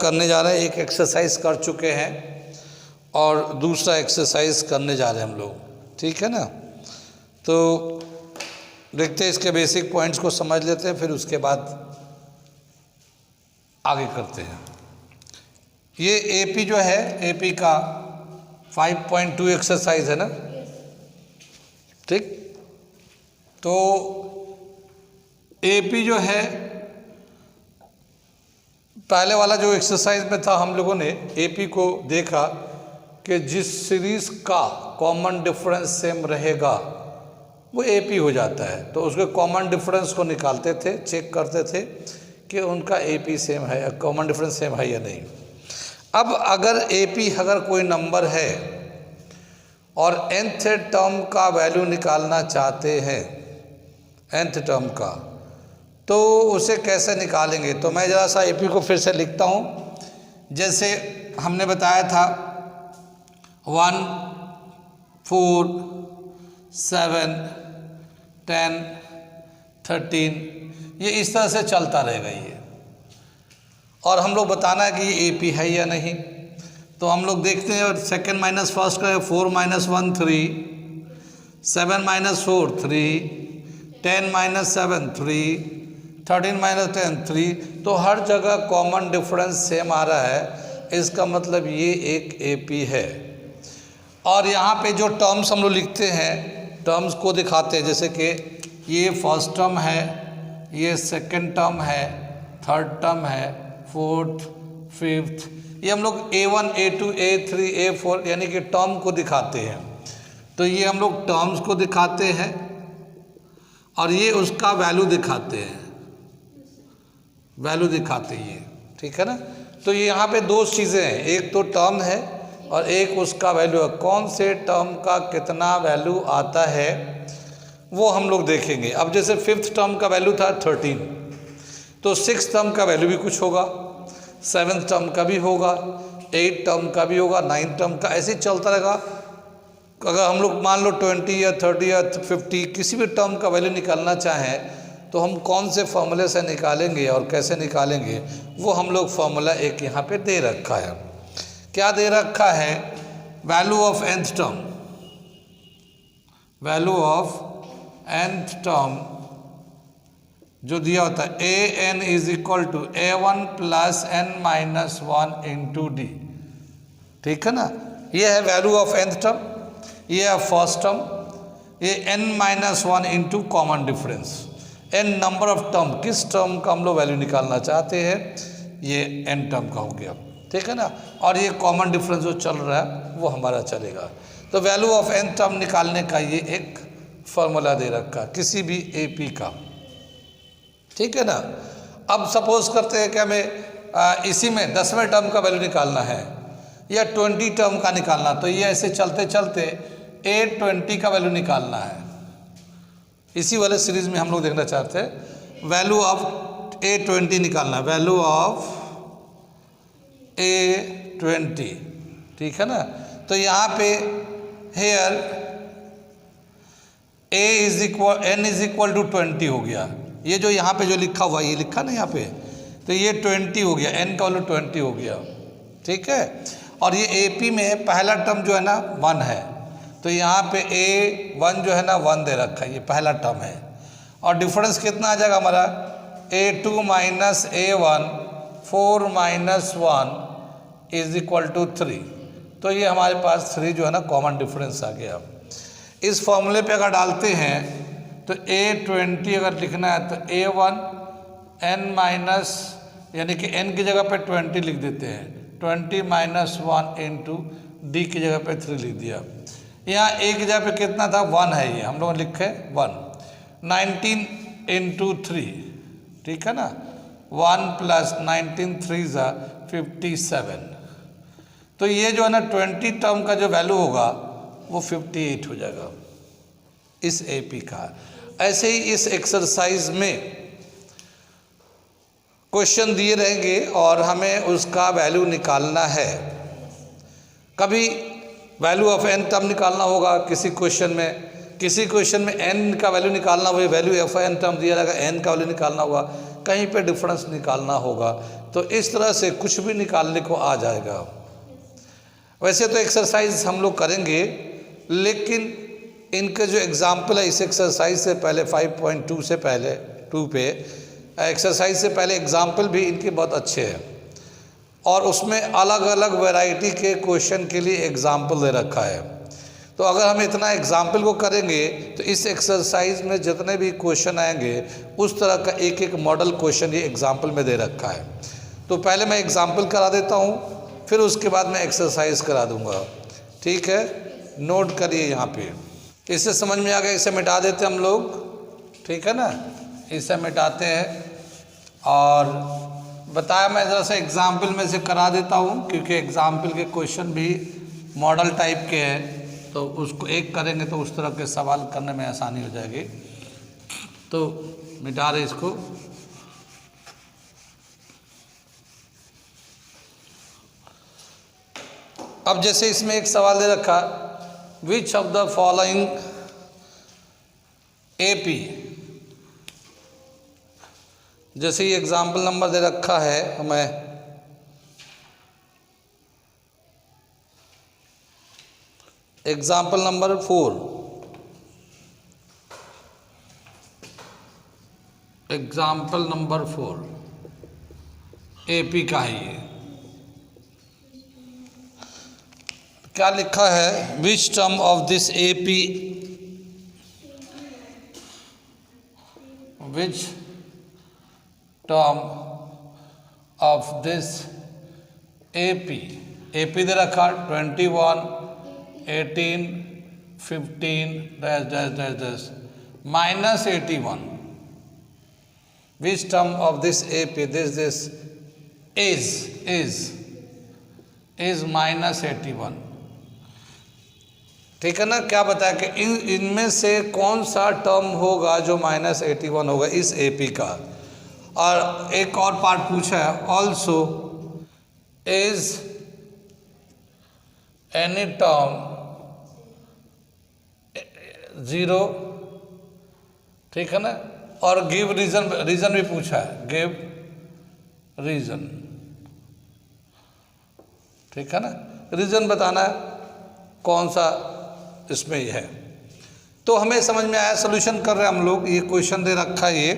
करने जा रहे हैं। एक एक्सरसाइज कर चुके हैं और दूसरा एक्सरसाइज करने जा रहे हैं हम लोग, ठीक है ना। तो देखते हैं, इसके बेसिक पॉइंट्स को समझ लेते हैं, फिर उसके बाद आगे करते हैं। ये एपी जो है, एपी का 5.2 एक्सरसाइज है ना, ठीक। तो एपी जो है, पहले वाला जो एक्सरसाइज में था हम लोगों ने एपी को देखा कि जिस सीरीज का कॉमन डिफरेंस सेम रहेगा वो एपी हो जाता है। तो उसके कॉमन डिफरेंस को निकालते थे, चेक करते थे कि उनका एपी सेम है, कॉमन डिफरेंस सेम है या नहीं। अब अगर एपी अगर कोई नंबर है और nth टर्म का वैल्यू निकालना चाहते हैं, nth टर्म का, तो उसे कैसे निकालेंगे। तो मैं ज़रा सा एपी को फिर से लिखता हूँ। जैसे हमने बताया था 1, 4, 7, 10, 13, ये इस तरह से चलता रहेगा ये, और हम लोग बताना है कि ये एपी है या नहीं। तो हम लोग देखते हैं, और सेकेंड माइनस फर्स्ट का 4 - 1 3, 7 - 4 3, 10 - 7 3, 13 - 10 3। तो हर जगह कॉमन डिफरेंस सेम आ रहा है, इसका मतलब ये एक एपी है। और यहाँ पे जो टर्म्स हम लोग लिखते हैं, टर्म्स को दिखाते हैं, जैसे कि ये फर्स्ट टर्म है, ये सेकंड टर्म है, थर्ड टर्म है, फोर्थ, फिफ्थ, ये हम लोग A1, A2, A3, A4 यानी कि टर्म को दिखाते हैं। तो ये हम लोग टर्म्स को दिखाते हैं और ये उसका वैल्यू दिखाते हैं, वैल्यू दिखाते हैं ये, ठीक है ना। तो ये यहाँ पे दो चीज़ें हैं, एक तो टर्म है और एक उसका वैल्यू है। कौन से टर्म का कितना वैल्यू आता है वो हम लोग देखेंगे। अब जैसे फिफ्थ टर्म का वैल्यू था 13, तो सिक्स टर्म का वैल्यू भी कुछ होगा, सेवन्थ टर्म का भी होगा, एट टर्म का भी होगा, नाइन्थ टर्म का, ऐसे ही चलता रहेगा। अगर हम लोग मान लो 20 या 30 या 50 किसी भी टर्म का वैल्यू निकालना चाहें तो हम कौन से फॉर्मूले से निकालेंगे और कैसे निकालेंगे, वो हम लोग फॉर्मूला एक यहाँ पे दे रखा है। क्या दे रखा है? Value of nth term, value of nth term जो दिया होता है an is equal to a1 plus n minus 1 into D, ठीक है ना। ये है वैल्यू ऑफ nth टर्म, ये है फर्स्ट टर्म, ये n minus 1 into common difference, n number of term, किस टर्म का हम लोग वैल्यू निकालना चाहते हैं, ये n टर्म का हो गया, ठीक है ना। और ये कॉमन डिफरेंस जो चल रहा है वो हमारा चलेगा। तो वैल्यू ऑफ nth टर्म निकालने का ये एक फॉर्मूला दे रखा किसी भी एपी का, ठीक है ना। अब सपोज करते हैं कि हमें इसी में 10वें टर्म का वैल्यू निकालना है या 20 टर्म का निकालना, तो ये ऐसे चलते चलते A20 का वैल्यू निकालना है। इसी वाले सीरीज में हम लोग देखना चाहते हैं वैल्यू ऑफ A20 निकालना, वैल्यू ऑफ A20, ठीक है ना। तो यहाँ पे here n is equal to 20 हो गया। ये जो यहाँ पे जो लिखा हुआ है, ये लिखा ना यहाँ पे, तो ये 20 हो गया, n का वैल्यू 20 हो गया, ठीक है। और ये AP में पहला टर्म जो है ना 1 है, तो यहाँ पे A1 जो है ना 1 दे रखा है, ये पहला टर्म है। और डिफरेंस कितना आ जाएगा हमारा, A2 minus A1, 4 minus 1 is equal to 3। तो ये हमारे पास 3 जो है ना कॉमन डिफरेंस आ गया। इस फॉर्मूले पे अगर डालते हैं तो A20 अगर लिखना है तो A1 n माइनस, यानी कि n की जगह पे 20 लिख देते हैं, 20 माइनस 1 इंटू डी की जगह पे 3 लिख दिया। यहाँ a की जगह पे कितना था, 1 है, ये हम लोग लिखे 1, 19 इंटू 3, ठीक है ना। 1 प्लस 19 3 ज़ा 57। तो ये जो है ना 20 टर्म का जो वैल्यू होगा वो 58 हो जाएगा इस एपी का। ऐसे ही इस एक्सरसाइज में क्वेश्चन दिए रहेंगे और हमें उसका वैल्यू निकालना है। कभी वैल्यू ऑफ n टर्म निकालना होगा किसी क्वेश्चन में, किसी क्वेश्चन में n का वैल्यू निकालना होगा, वैल्यू ऑफ n टर्म दिया रहेगा, n का वैल्यू निकालना होगा। कहीं पे डिफरेंस निकालना होगा। तो इस तरह से कुछ भी निकालने को आ जाएगा। वैसे तो एक्सरसाइज हम लोग करेंगे, लेकिन इनके जो एग्जाम्पल है इस एक्सरसाइज से पहले 5.2 से पहले 2 पे एक्सरसाइज से पहले एग्जाम्पल भी इनके बहुत अच्छे हैं, और उसमें अलग अलग वैरायटी के क्वेश्चन के लिए एग्जाम्पल दे रखा है। तो अगर हम इतना एग्जाम्पल को करेंगे तो इस एक्सरसाइज में जितने भी क्वेश्चन आएंगे उस तरह का एक एक मॉडल क्वेश्चन ये एग्जाम्पल में दे रखा है। तो पहले मैं एग्जाम्पल करा देता हूँ, फिर उसके बाद मैं एक्सरसाइज करा दूँगा। ठीक है, नोट करिए यहाँ पे। इससे समझ में आ गया, इसे मिटा देते हम लोग। ठीक है ना, इसे मिटाते हैं। और बताया मैं ज़रा सा एग्जाम्पल में से करा देता हूँ, क्योंकि एग्जाम्पल के क्वेश्चन भी मॉडल टाइप के हैं, तो उसको एक करेंगे तो उस तरह के सवाल करने में आसानी हो जाएगी। तो मिटा रहे इसको। अब जैसे इसमें एक सवाल दे रखा, which of the following AP, जैसे ये एग्जाम्पल नंबर दे रखा है हमें, example number 4, example number 4 AP का है। ये क्या लिखा है, which term of this AP, which term of this AP, AP दे रखा 21, 18, 15 dash dash dash dash minus 81, which term of this AP, this is minus 81। ठीक है ना, क्या बताया कि इनमें से कौन सा टर्म होगा जो माइनस 81 होगा इस एपी का। और एक और पार्ट पूछा है, ऑल्सो इज एनी टर्म 0, ठीक है ना, और गिव रीजन, रीजन भी पूछा है, गिव रीजन। ठीक है ना, रीजन बताना है कौन सा इसमें ही है। तो हमें समझ में आया, सोल्यूशन कर रहे हैं हम लोग। ये क्वेश्चन दे रखा है ये,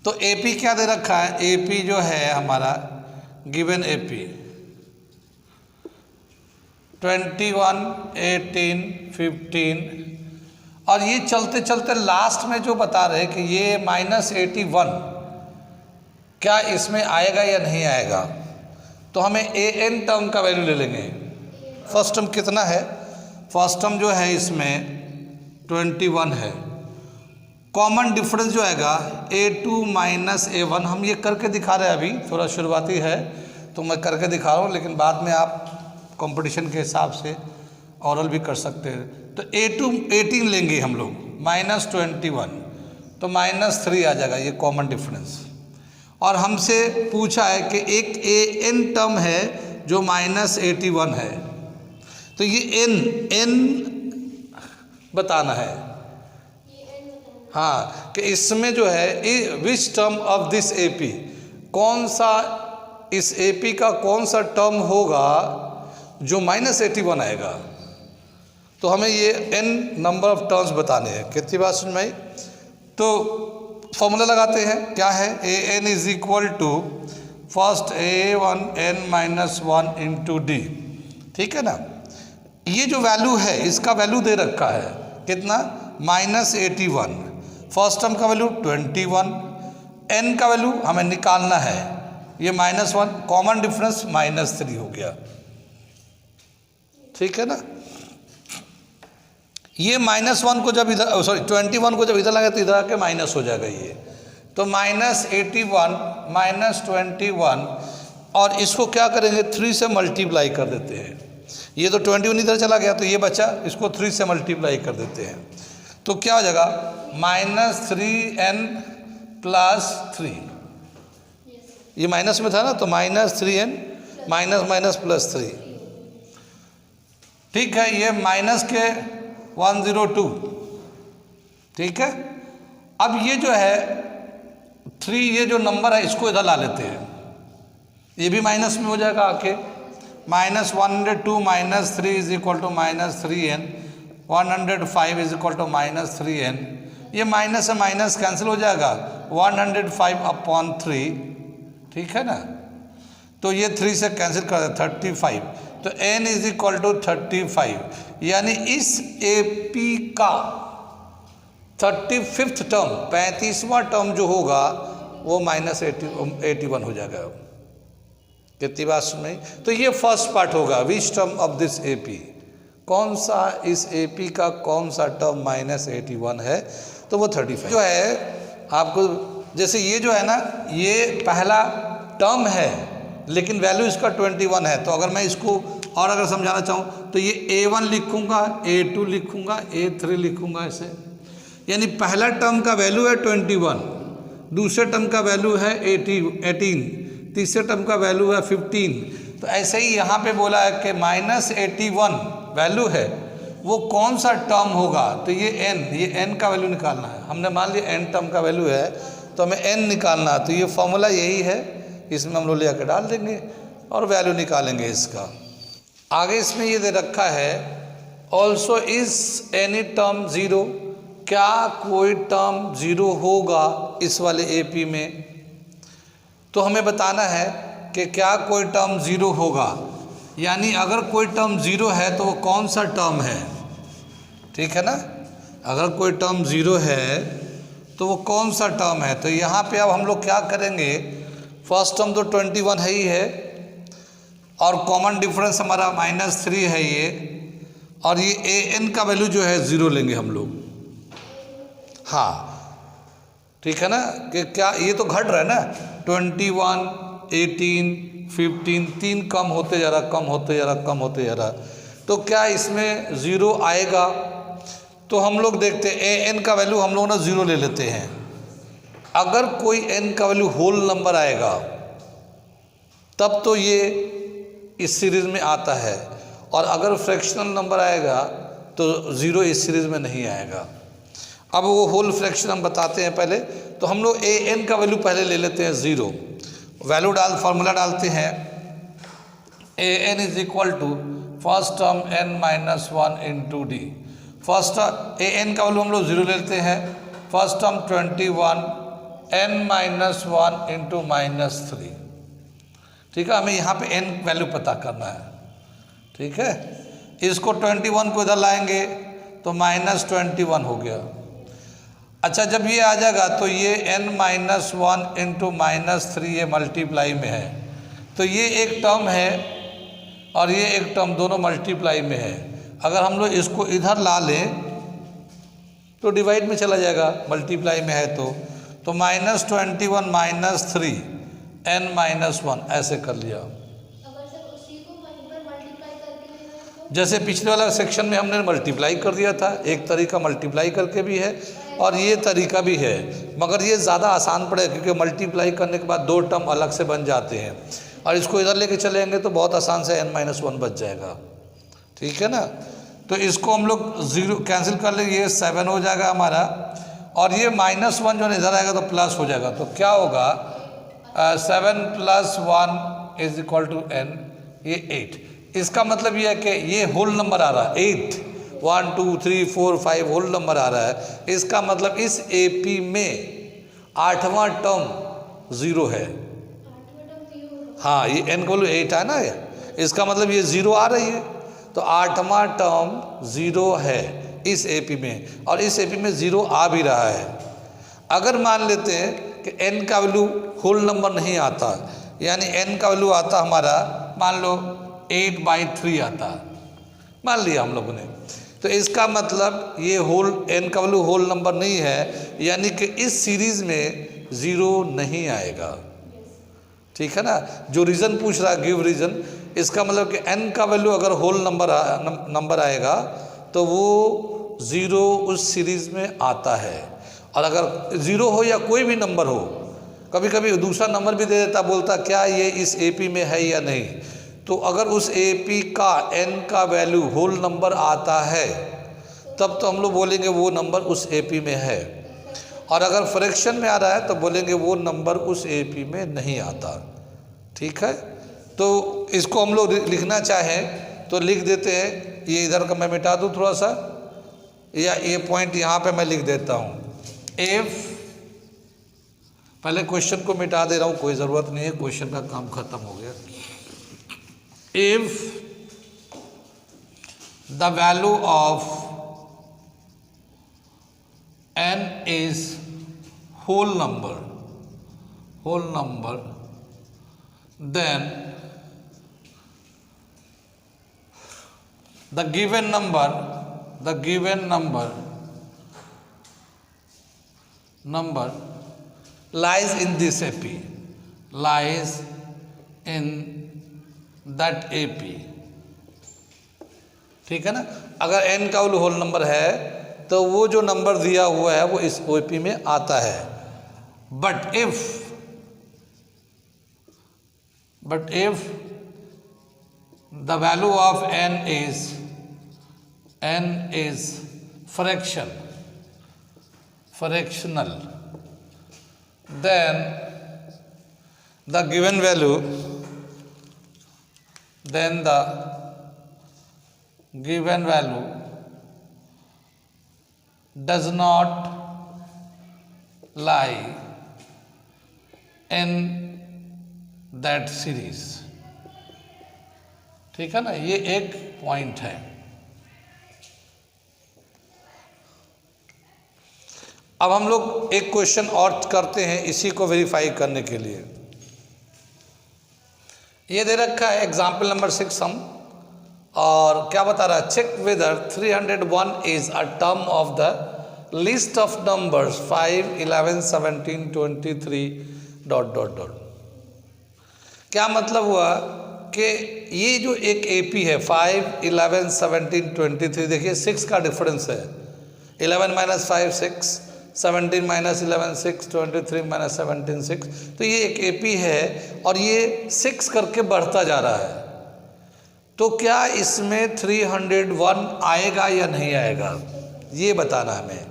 तो एपी क्या दे रखा है, एपी जो है हमारा गिवन एपी 21, 18, 15, और ये चलते चलते लास्ट में जो बता रहे कि ये माइनस 81 क्या इसमें आएगा या नहीं आएगा। तो हमें ए एन टर्म का वैल्यू ले लेंगे। फर्स्ट टर्म कितना है, फर्स्ट टर्म जो है इसमें 21 है। कॉमन डिफरेंस जो आएगा A2 माइनस A1, हम ये करके दिखा रहे हैं, अभी थोड़ा शुरुआती है तो मैं करके दिखा रहा हूँ, लेकिन बाद में आप कंपटीशन के हिसाब से औरल भी कर सकते हैं। तो A2 18 लेंगे हम लोग, माइनस 21, तो माइनस 3 आ जाएगा, ये कॉमन डिफरेंस। और हमसे पूछा है कि एक एन टर्म है जो माइनस 81 है, तो ये एन बताना है। हाँ, कि इसमें जो है which term of this AP, कौन सा इस एपी का कौन सा टर्म होगा जो माइनस 81 आएगा। तो हमें ये एन नंबर ऑफ टर्म्स बताने हैं। कितनी बात समझ में आई। तो फॉर्मूला लगाते हैं, क्या है, A N is equal to first A1 n minus 1 into D. ठीक है ना, ये जो वैल्यू है इसका वैल्यू दे रखा है कितना, माइनस 81, फर्स्ट टर्म का वैल्यू 21, n का वैल्यू हमें निकालना है, ये -1, कॉमन डिफरेंस -3 हो गया। ठीक है ना, ये -1 को जब इधर, सॉरी 21 को जब इधर लगा तो इधर आके माइनस हो जाएगा ये, तो -81 -21, और इसको क्या करेंगे 3 से मल्टीप्लाई कर देते हैं। ये तो 21 इधर चला गया तो ये बचा, इसको 3 से मल्टीप्लाई कर देते हैं, तो क्या हो जाएगा -3n + 3, ये माइनस में था ना, तो -3n -+ 3। ठीक है, ये माइनस के 102। ठीक है, अब ये जो है 3 ये जो नंबर है इसको इधर ला लेते हैं, ये भी माइनस में हो जाएगा आके। -102 - 3 is equal to -3n, 105 is equal to -3n। ये माइनस से माइनस कैंसिल हो जाएगा, 105/3, ठीक है ना। तो ये 3 से कैंसिल कर दे 35, तो n इज इक्वल टू 35, यानी इस AP का 35वां टर्म, 35वां टर्म जो होगा वो -81 हो जाएगा। कितनी बात सुन? तो ये फर्स्ट पार्ट होगा, विच टर्म ऑफ दिस AP, कौन सा इस AP का कौन सा टर्म -81 है, तो वो 35 जो है आपको। जैसे ये जो है ना, ये पहला टर्म है लेकिन वैल्यू इसका 21 है, तो अगर मैं इसको और अगर समझाना चाहूँ तो ये A1 लिखूँगा, A2 लिखूँगा, A3 लिखूँगा ऐसे, यानी पहला टर्म का वैल्यू है 21, दूसरे टर्म का वैल्यू है 18, तीसरे टर्म का वैल्यू है 15। तो ऐसे ही यहाँ पे बोला है कि -81 वैल्यू है, वो कौन सा टर्म होगा, तो ये n का वैल्यू निकालना है। हमने मान लिया n टर्म का वैल्यू है तो हमें n निकालना है, तो ये फॉर्मूला यही है, इसमें हम लोग ले आकर डाल देंगे और वैल्यू निकालेंगे इसका। आगे इसमें ये दे रखा है, ऑल्सो इज एनी टर्म 0, क्या कोई टर्म 0 होगा इस वाले AP में, तो हमें बताना है कि क्या कोई टर्म 0 होगा, यानी अगर कोई टर्म 0 है तो वो कौन सा टर्म है, ठीक है ना। अगर कोई टर्म 0 है तो वो कौन सा टर्म है, तो यहाँ पे अब हम लोग क्या करेंगे, फर्स्ट टर्म तो 21 है ही है, और कॉमन डिफरेंस हमारा -3 है ये, और ये an का वैल्यू जो है 0 लेंगे हम लोग। हाँ ठीक है ना, कि क्या ये तो घट रहा है ना, 21, 18, 15, 3 कम होते जा रहा, कम होते जा रहा, कम होते जा रहा, तो क्या इसमें 0 आएगा, तो हम लोग देखते हैं an का वैल्यू हम लोग ना 0 ले लेते हैं। अगर कोई n का वैल्यू होल नंबर आएगा तब तो ये इस सीरीज़ में आता है, और अगर फ्रैक्शनल नंबर आएगा तो 0 इस सीरीज़ में नहीं आएगा। अब वो होल फ्रैक्शन हम बताते हैं पहले, तो हम लोग an का वैल्यू पहले ले लेते हैं 0, वैल्यू फार्मूला डालते हैं, an is equal to first term n-1 into d। First an का वैल्यू हम लोग 0 लेते हैं, फर्स्ट टर्म 21, n-1 इंटू -3, ठीक है। हमें यहाँ पे n वैल्यू पता करना है, ठीक है। इसको 21 को इधर लाएंगे तो -21 हो गया। अच्छा, जब ये आ जाएगा तो ये n-1 इंटू -3 ये मल्टीप्लाई में है, तो ये एक टर्म है और ये एक टर्म, दोनों मल्टीप्लाई में है। अगर हम लोग इसको इधर ला लें तो डिवाइड में चला जाएगा, मल्टीप्लाई में है तो -21 -3 n-1 ऐसे कर लिया। अगर सर उसी को वहीं पर मल्टीप्लाई करके लेना है तो? जैसे पिछले वाला सेक्शन में हमने मल्टीप्लाई कर दिया था, एक तरीका मल्टीप्लाई करके भी है और ये तरीका भी है, मगर ये ज़्यादा आसान पड़ेगा क्योंकि मल्टीप्लाई करने के बाद 2 टर्म अलग से बन जाते हैं, और इसको इधर लेके चलेंगे तो बहुत आसान से n-1 बच जाएगा, ठीक है ना। तो इसको हम लोग 0 कैंसिल कर लेंगे, ये 7 हो जाएगा हमारा, और ये -1 जो इधर आएगा तो प्लस हो जाएगा, तो क्या होगा 7 + 1 इज इक्वल टू n, ये 8। इसका मतलब ये है कि ये होल नंबर आ रहा है 8, 1 2 3 4 5 होल नंबर आ रहा है। इसका मतलब इस AP में 8वां टर्म 0 है। हाँ, ये n का वैल्यू 8 है ना, इसका मतलब ये 0 आ रही है, तो 8वां टर्म 0 है इस AP में, और इस AP में 0 आ भी रहा है। अगर मान लेते हैं कि n का वैल्यू होल नंबर नहीं आता, यानी n का वैल्यू आता हमारा मान लो 8/3 आता, मान लिया हम लोगों ने, तो इसका मतलब ये होल n का वैल्यू होल नंबर नहीं है, यानी कि इस सीरीज़ में 0 नहीं आएगा, ठीक है ना। जो रीज़न पूछ रहा है, गिव रीज़न, इसका मतलब कि n का वैल्यू अगर होल नंबर आएगा तो वो 0 उस सीरीज़ में आता है, और अगर 0 हो या कोई भी नंबर हो, कभी कभी दूसरा नंबर भी दे देता, बोलता क्या ये इस AP में है या नहीं, तो अगर उस AP का n का वैल्यू होल नंबर आता है तब तो हम लोग बोलेंगे वो नंबर उस AP में है। और अगर फ्रैक्शन में आ रहा है तो बोलेंगे वो नंबर उस एपी में नहीं आता। ठीक है, तो इसको हम लोग लिखना चाहें तो लिख देते हैं। ये इधर का मैं मिटा दूँ थोड़ा सा, या ये पॉइंट यहाँ पे मैं लिख देता हूँ। इफ, पहले क्वेश्चन को मिटा दे रहा हूँ, कोई ज़रूरत नहीं है, क्वेश्चन का काम खत्म हो गया। If the value of n is whole number, then the given number lies in this AP, lies in that AP। ठीक है ना, अगर n का होल नंबर है तो वो जो नंबर दिया हुआ है वो इस ओपी में आता है। But if the value of n is fractional, then the given value does not lie in that series। ठीक है ना, ये एक पॉइंट है। अब हम लोग एक क्वेश्चन और करते हैं इसी को वेरीफाई करने के लिए। ये दे रखा है एग्जाम्पल नंबर 6 हम, और क्या बता रहा है, check whether 301 is a term of the list of numbers 5, 11, 17, 23 ... क्या मतलब हुआ कि ये जो एक एपी है 5, 11, 17, 23, देखिए 6 का डिफरेंस है। 11 - 5 6, 17 - 11 6, 23 - 17 6। तो ये एक एपी है और ये 6 करके बढ़ता जा रहा है। तो क्या इसमें 301 आएगा या नहीं आएगा, ये बताना हमें।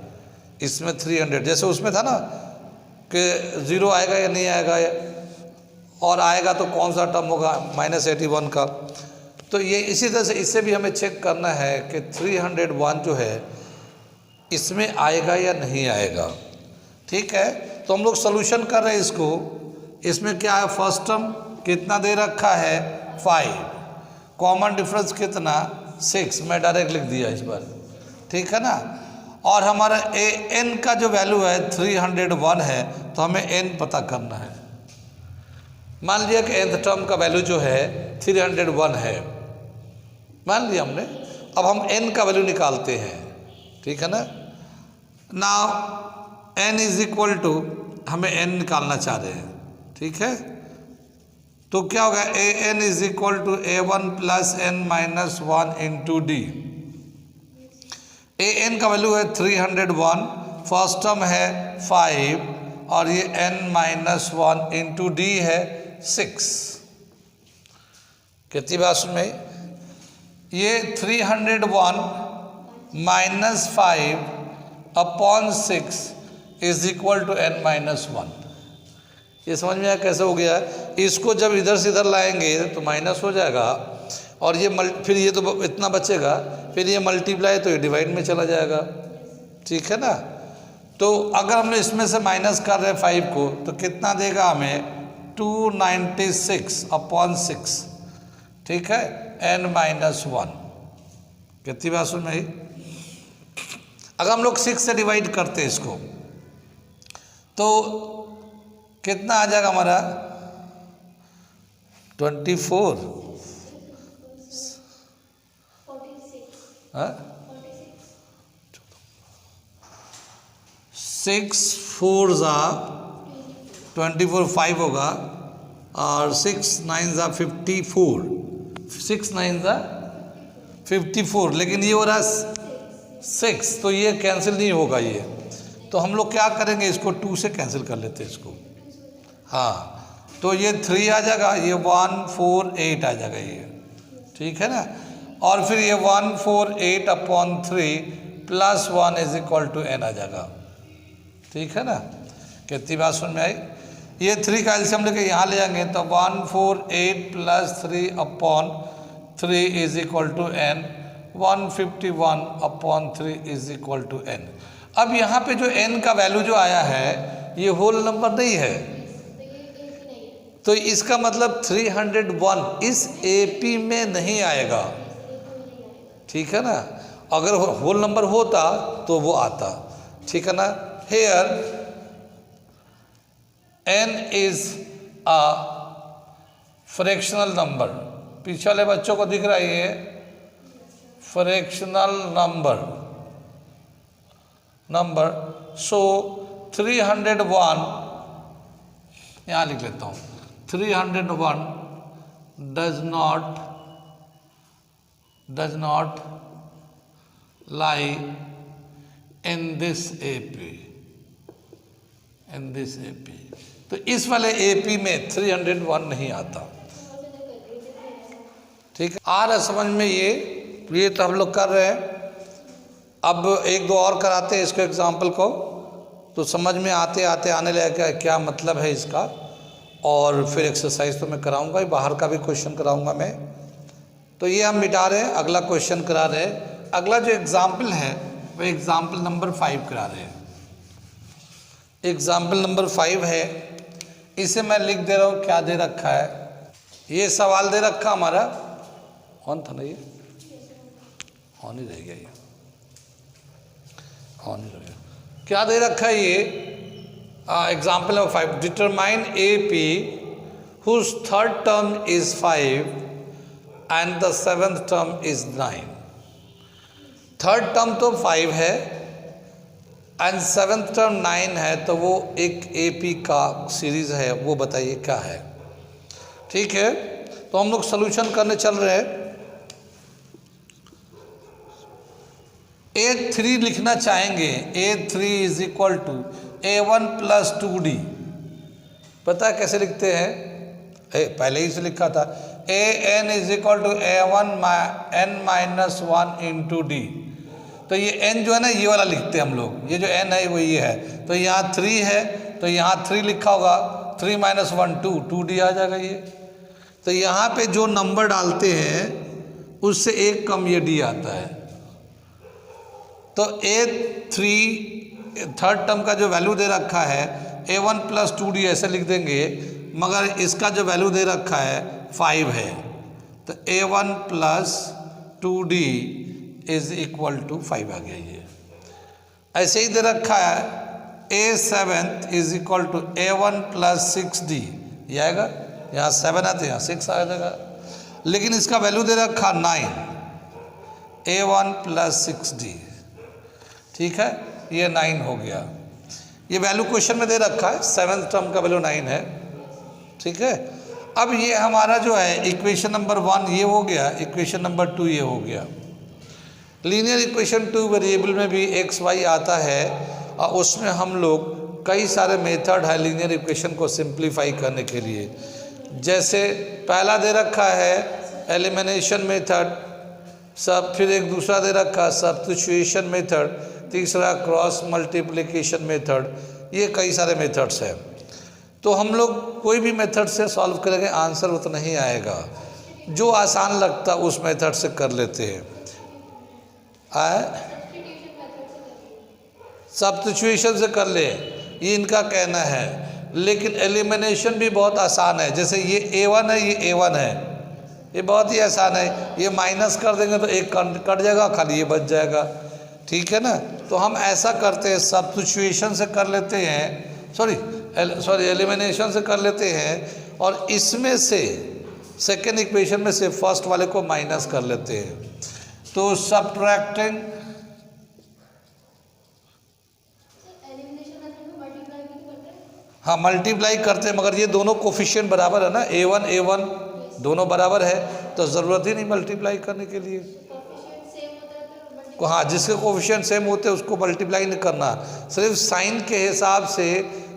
इसमें 300, जैसे उसमें था ना कि 0 आएगा या नहीं आएगा, और आएगा तो कौन सा टर्म होगा, -81 का। तो ये इसी तरह से इससे भी हमें चेक करना है कि 301 जो है इसमें आएगा या नहीं आएगा। ठीक है, तो हम लोग सोल्यूशन कर रहे हैं इसको। इसमें क्या है, फर्स्ट टर्म कितना दे रखा है 5, कॉमन डिफरेंस कितना 6, मैं डायरेक्ट लिख दिया इस बार। ठीक है ना, और हमारा n का जो वैल्यू है 301 है, तो हमें n पता करना है। मान लिया कि nth टर्म का वैल्यू जो है 301 है, मान लिया हमने। अब हम n का वैल्यू निकालते हैं। ठीक है ना, now n is equal to, हमें n निकालना चाह रहे हैं। ठीक है, तो क्या होगा, an is equal to a1 + n - 1 into d. an का वैल्यू है 301, फर्स्ट टर्म है 5, और ये n - 1 इंटू डी है 6। कितनी बात सुन, ये 301 - 5 upon 6 is equal to n - 1। ये समझ में आया कैसे हो गया। इसको जब इधर से इधर लाएंगे तो माइनस हो जाएगा, और ये फिर ये तो इतना बचेगा, फिर ये मल्टीप्लाई तो ये डिवाइड में चला जाएगा। ठीक है ना, तो अगर हमने इसमें से माइनस कर रहे 5 को, तो कितना देगा हमें 296 अपॉन 6। ठीक है, n - 1। कितनी बात सुन रही। अगर हम लोग 6 से डिवाइड करते हैं इसको, तो कितना आ जाएगा हमारा 24। 6 4 ज़ा 24, 5 होगा, और 6 9 ज़ा 54, 6 9 ज़ा 54, लेकिन ये हो रहा है 6, तो ये कैंसिल नहीं होगा ये। तो हम लोग क्या करेंगे, इसको 2 से कैंसिल कर लेते हैं इसको। हाँ, तो ये 3 आ जाएगा, ये 148 आ जाएगा ये। ठीक है ना, और फिर ये 148 upon 3 + 1 is equal to n आ जाएगा। ठीक है ना, कितनी बात समझ में आई। ये 3 का एलसीएम लेके यहाँ ले जाएंगे तो 148 + 3/3 is equal to n, 151/3 is equal to n। अब यहाँ पे जो n का वैल्यू जो आया है ये होल नंबर नहीं है, तो इसका मतलब 301 इस AP में नहीं आएगा, ठीक है ना। अगर होल नंबर होता तो वो आता, ठीक है ना। Here n is a fractional number, पीछे वाले बच्चों को दिख रहा है ये फ्रैक्शनल नंबर। सो 301 यहाँ लिख लेता हूँ, 301 does not lie in this AP, तो इस वाले AP में 301 नहीं आता, ठीक है। आ रहा समझ में ये तो हम लोग कर रहे हैं। अब 1-2 और कराते हैं इसको एग्जाम्पल को, तो समझ में आने लगेगा क्या मतलब है इसका। और फिर एक्सरसाइज तो मैं कराऊंगा, बाहर का भी क्वेश्चन कराऊंगा मैं। तो ये हम मिटा रहे हैं, अगला क्वेश्चन करा रहे हैं। अगला जो एग्जाम्पल है वो एग्जाम्पल नंबर 5 करा रहे हैं। एग्जाम्पल नंबर 5 है, इसे मैं लिख दे रहा हूँ, क्या दे रखा है। ये सवाल दे रखा हमारा, ऑन था ना, ये ऑन ही रह गया, ये ऑन ही रह गया। क्या दे रखा है ये, example number 5, determine AP whose third term is 5 and the 7th term is 9। Third term तो 5 है एंड 7th टर्म 9 है, तो वो एक AP का सीरीज है, वो बताइए क्या है, ठीक है। तो हम लोग सोल्यूशन करने चल रहे हैं। A3 लिखना चाहेंगे, A3 is equal to A1 + 2D। पता है कैसे लिखते हैं, पहले ही से लिखा था, AN is equal to A1 n - 1 × D। तो ये n जो है ना, ये वाला लिखते हैं हम लोग, ये जो n है वो ये है। तो यहाँ 3 है, तो यहाँ 3 लिखा होगा, 3 - 1 2D आ जाएगा ये। तो यहाँ पे जो नंबर डालते हैं उससे एक कम ये D आता है। तो A3 थर्ड टर्म का जो वैल्यू दे रखा है A1 + 2D ऐसे लिख देंगे, मगर इसका जो वैल्यू दे रखा है 5 है, तो A1 + 2D is equal to 5 आ गया ये। ऐसे ही दे रखा है A7 is equal to A1 + 6D, ये आएगा, यहाँ 7 है तो यहाँ 6 आ जाएगा। लेकिन इसका वैल्यू दे रखा 9, A1 + 6D, ठीक है, ये 9 हो गया। ये वैल्यू क्वेश्चन में दे रखा है, 7th टर्म का वैल्यू 9 है, ठीक है। अब ये हमारा जो है इक्वेशन नंबर 1 ये हो गया, इक्वेशन नंबर 2 ये हो गया। लीनियर इक्वेशन 2 वेरिएबल में भी x y आता है, और उसमें हम लोग कई सारे मेथड है लीनियर इक्वेशन को सिंप्लीफाई करने के लिए। जैसे पहला दे रखा है एलिमिनेशन मेथड, फिर एक दूसरा दे रखा है सब्स्टिट्यूशन मेथड, तीसरा क्रॉस मल्टीप्लिकेशन मेथड, ये कई सारे मेथड्स हैं। तो हम लोग कोई भी मेथड से सॉल्व करेंगे, आंसर उतना नहीं आएगा, जो आसान लगता उस मेथड से कर लेते हैं। सब्स्टिट्यूशन से कर ले, ये इनका कहना है। लेकिन एलिमिनेशन भी बहुत आसान है, जैसे ये A1 है, ये A1 है, ये बहुत ही आसान है। ये माइनस कर देंगे तो एक कट जाएगा, खाली ये बच जाएगा, ठीक है ना। तो हम ऐसा करते हैं, सब्स्टिट्यूशन से कर लेते हैं, सॉरी एलिमिनेशन से कर लेते हैं, और इसमें से सेकेंड इक्वेशन में से फर्स्ट वाले को माइनस कर लेते हैं। तो सब्ट्रैक्टिंग, हाँ मल्टीप्लाई करते हैं, मगर ये दोनों कोफिशिएंट बराबर है ना, A1 दोनों बराबर है, तो ज़रूरत ही नहीं मल्टीप्लाई करने के लिए। हाँ, जिसके कोफिशिएंट सेम होते हैं उसको मल्टीप्लाई नहीं करना, सिर्फ साइन के हिसाब से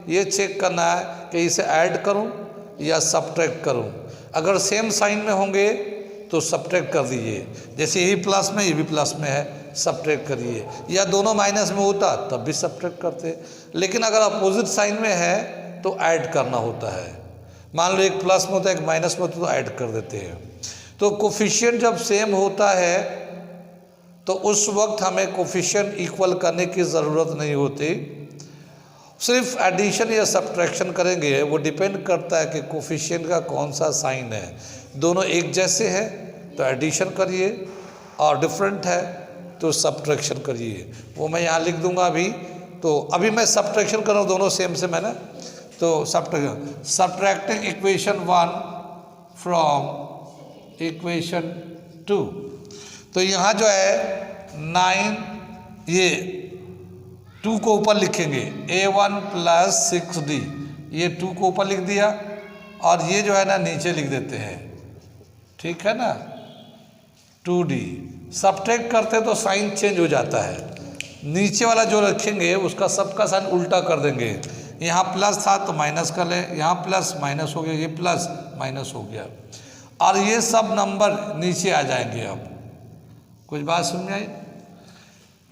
ये चेक करना है कि इसे ऐड करूं या सब्ट्रैक्ट करूं। अगर सेम साइन में होंगे तो सब्ट्रैक्ट कर दीजिए। जैसे ये भी प्लस में, ये भी प्लस में है, सब्ट्रैक्ट करिए। या दोनों माइनस में होता तब भी सब्ट्रैक्ट करते, लेकिन अगर अपोजिट साइन में है तो ऐड करना होता है। मान लो एक प्लस में होता है एक माइनस में होता है तो ऐड कर देते हैं। तो कोफिशिएंट जब सेम होता है तो उस वक्त हमें कोफिशिएंट इक्वल करने की ज़रूरत नहीं होती, सिर्फ एडिशन या सब्ट्रैक्शन करेंगे। वो डिपेंड करता है कि कोफिशिएंट का कौन सा साइन है। दोनों एक जैसे हैं तो एडिशन करिए, और डिफरेंट है तो सब्ट्रैक्शन करिए। वो मैं यहाँ लिख दूंगा अभी। तो अभी मैं सब्ट्रैक्शन कर रहा हूँ, दोनों सेम सेम है ना। तो सब्ट्रैक्टिंग इक्वेशन 1 फ्रॉम इक्वेशन 2। तो यहाँ जो है 9, ये 2 को ऊपर लिखेंगे, a1 प्लस 6d, ये 2 को ऊपर लिख दिया, और ये जो है ना नीचे लिख देते हैं, ठीक है ना, 2d। सब्ट्रैक्ट करते तो साइन चेंज हो जाता है। नीचे वाला जो रखेंगे उसका सबका साइन उल्टा कर देंगे। यहाँ प्लस था तो माइनस कर ले, यहाँ प्लस माइनस हो गया, ये प्लस माइनस हो गया, और ये सब नंबर नीचे आ जाएंगे। अब कुछ बात समझ आई?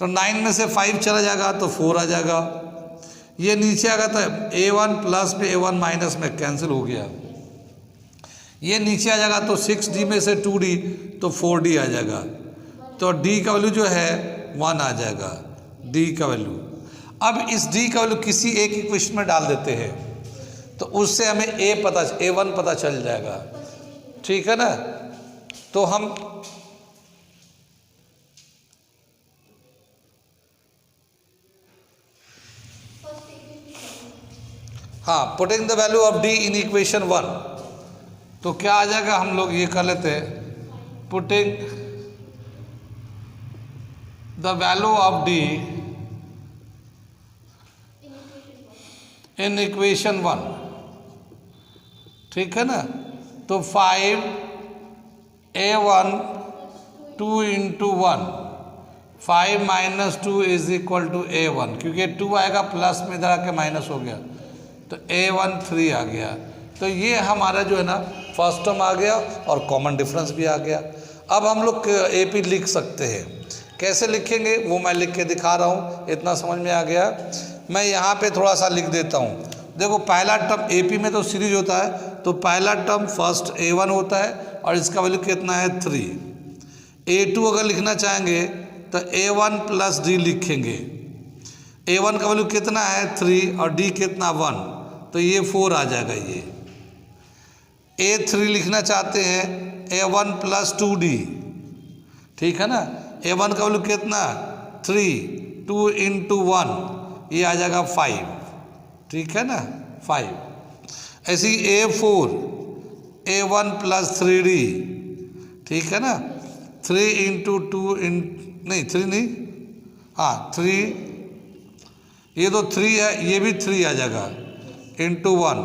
तो 9 में से 5 चला जाएगा तो 4 आ जाएगा। ये नीचे आ गया तो a1 प्लस में a1 माइनस में कैंसिल हो गया। ये नीचे आ जाएगा तो 6d में से 2d तो 4d आ जाएगा। तो d का वैल्यू जो है 1 आ जाएगा, d का वैल्यू। अब इस d का वैल्यू किसी एक इक्वेशन में डाल देते हैं तो उससे हमें a1 पता चल जाएगा, ठीक है ना। तो हम हाँ, putting the value of d in equation 1, तो क्या आ जाएगा, हम लोग ये कर लेते हैं, putting the value of d in equation 1, ठीक है ना। तो 5 a1 2 इंटू 1, 5 minus 2 is equal to a1, क्योंकि 2 आएगा प्लस में, इधर आके माइनस हो गया तो a1 3 आ गया। तो ये हमारा जो है ना फर्स्ट टर्म आ गया और कॉमन डिफरेंस भी आ गया। अब हम लोग AP लिख सकते हैं। कैसे लिखेंगे वो मैं लिख के दिखा रहा हूँ, इतना समझ में आ गया। मैं यहाँ पे थोड़ा सा लिख देता हूँ। देखो पहला टर्म AP में तो सीरीज होता है, तो पहला टर्म फर्स्ट a1 होता है और इसका वैल्यू कितना है 3। a2 अगर लिखना चाहेंगे तो a1 प्लस d लिखेंगे। a1 का वैल्यू कितना है 3 और d कितना 1, तो ये 4 आ जाएगा। ये a3 लिखना चाहते हैं a1 प्लस 2d, ठीक है ना। a1 का वैल्यू कितना 3, 2 इंटू 1, ये आ जाएगा 5, ठीक है ना, 5। ऐसे ही a4 a1 प्लस 3d, ठीक है ना, 3 इंटू 2 नहीं 3 नहीं, हाँ 3, ये तो 3 है, ये भी 3 आ जाएगा, इंटू 1,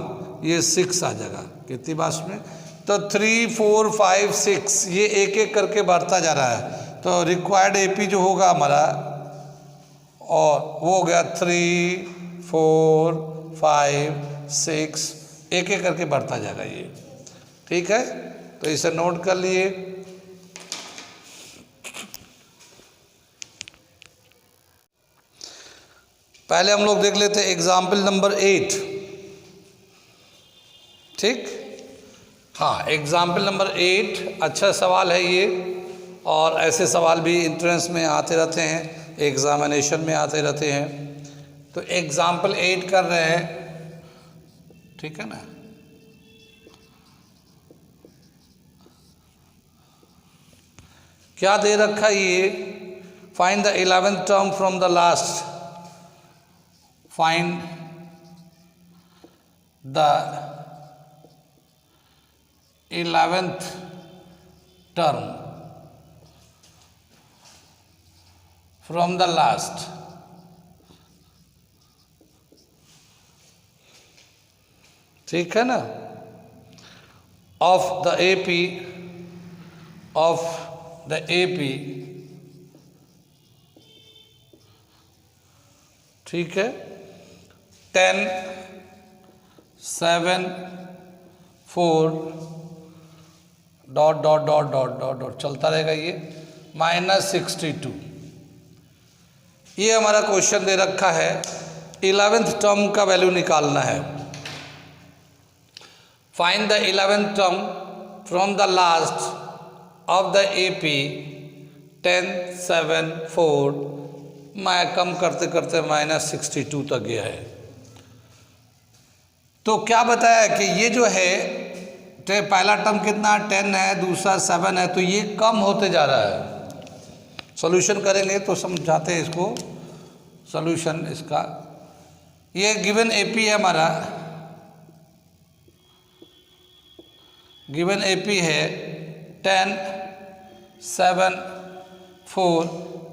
ये 6 आ जाएगा। कितनी बात में, तो 3 4 5 6 ये एक एक करके बढ़ता जा रहा है। तो रिक्वायर्ड AP जो होगा हमारा, और वो हो गया 3 4 5 6, एक एक करके बढ़ता जाएगा ये, ठीक है। तो इसे नोट कर लिए। पहले हम लोग देख लेते हैं एग्जाम्पल नंबर 8, ठीक। हाँ, एग्जाम्पल नंबर 8 अच्छा सवाल है ये, और ऐसे सवाल भी इंट्रेंस में आते रहते हैं, एग्जामिनेशन में आते रहते हैं। तो एग्जाम्पल 8 कर रहे हैं, ठीक है ना। क्या दे रखा ये, find the 11th term from the last, find the 11th term from the last, ठीक है ना, of the AP, ठीक है, 10 7 4 dot dot dot dot dot dot चलता रहेगा ये -62। ये हमारा क्वेश्चन दे रखा है 11th टर्म का वैल्यू निकालना है। Find the 11th term from the last of the AP 10 7 4। मैं कम करते करते -62 तक गया है। तो क्या बताया कि ये जो है पहला टर्म कितना 10 है, दूसरा 7 है, तो ये कम होते जा रहा है। सॉल्यूशन करेंगे तो समझाते हैं इसको। सॉल्यूशन इसका ये गिवन AP है हमारा, गिवन AP है 10 7 4,